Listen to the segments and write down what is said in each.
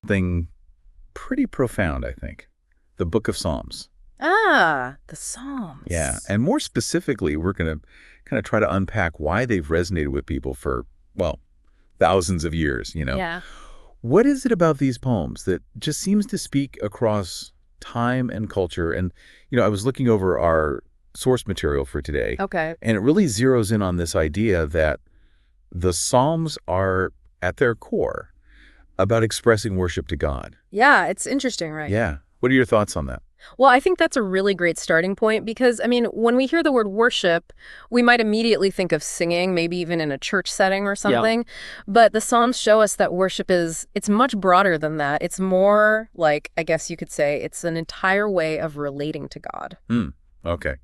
something pretty profound, I think. The Book of Psalms. Ah, the Psalms. Yeah, and more specifically, we're going to kind of try to unpack why they've resonated with people for, well, thousands of years, Yeah. What is it about these poems that just seems to speak across time and culture? And, I was looking over our source material for today, Okay. and it really zeroes in on this idea that the Psalms are, at their core, about expressing worship to God. Yeah, it's interesting, right? Yeah. What are your thoughts on that? Well, I think that's a really great starting point because, when we hear the word worship, we might immediately think of singing, maybe even in a church setting or something. But the Psalms show us that worship it's much broader than that. It's more like, I guess you could say, it's an entire way of relating to God. Okay.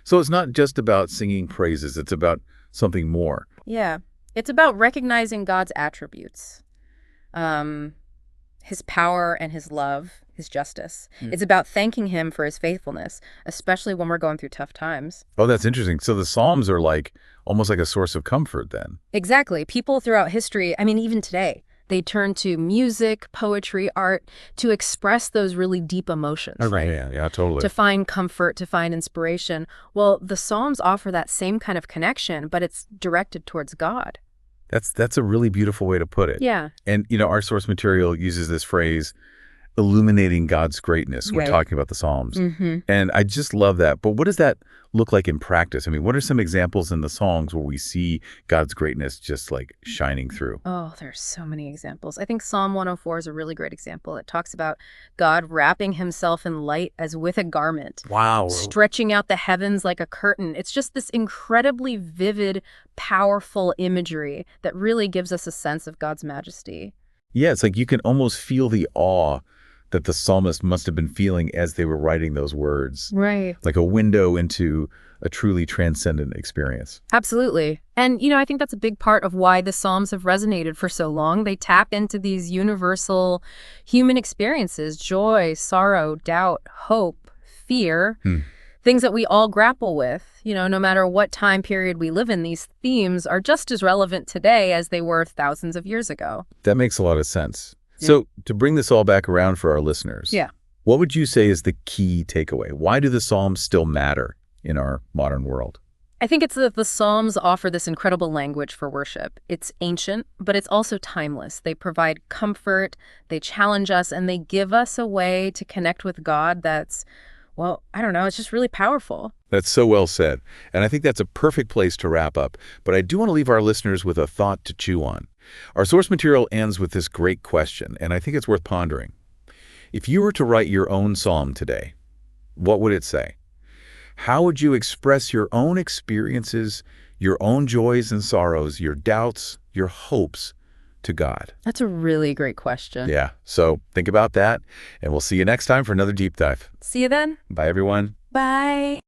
So it's not just about singing praises. It's about something more. Yeah. It's about recognizing God's attributes. His power and his love, his justice. It's about thanking him for his faithfulness, especially when we're going through tough times. Oh, that's interesting. So the Psalms are almost like a source of comfort then. Exactly. People throughout history, even today, they turn to music, poetry, art to express those really deep emotions. Oh, right. Yeah, totally. To find comfort, to find inspiration. Well, the Psalms offer that same kind of connection, but it's directed towards God. That's a really beautiful way to put it. Yeah. And, our source material uses this phrase, illuminating God's greatness. We're talking about the Psalms. And I just love that. But what does that look like in practice? What are some examples in the songs where we see God's greatness just shining through? Oh, there's so many examples. I think Psalm 104 is a really great example. It talks about God wrapping himself in light as with a garment. Wow. Stretching out the heavens like a curtain. It's just this incredibly vivid, powerful imagery that really gives us a sense of God's majesty. Yeah, it's like you can almost feel the awe that the psalmist must have been feeling as they were writing those words. Right. Like a window into a truly transcendent experience. Absolutely. And, I think that's a big part of why the Psalms have resonated for so long. They tap into these universal human experiences, joy, sorrow, doubt, hope, fear, things that we all grapple with. No matter what time period we live in, these themes are just as relevant today as they were thousands of years ago. That makes a lot of sense. So to bring this all back around for our listeners, what would you say is the key takeaway? Why do the Psalms still matter in our modern world? I think it's that the Psalms offer this incredible language for worship. It's ancient, but it's also timeless. They provide comfort, they challenge us, and they give us a way to connect with God that's, well, I don't know, it's just really powerful. That's so well said. And I think that's a perfect place to wrap up. But I do want to leave our listeners with a thought to chew on. Our source material ends with this great question, and I think it's worth pondering. If you were to write your own psalm today, what would it say? How would you express your own experiences, your own joys and sorrows, your doubts, your hopes to God? That's a really great question. Yeah, so think about that, and we'll see you next time for another deep dive. See you then. Bye, everyone. Bye.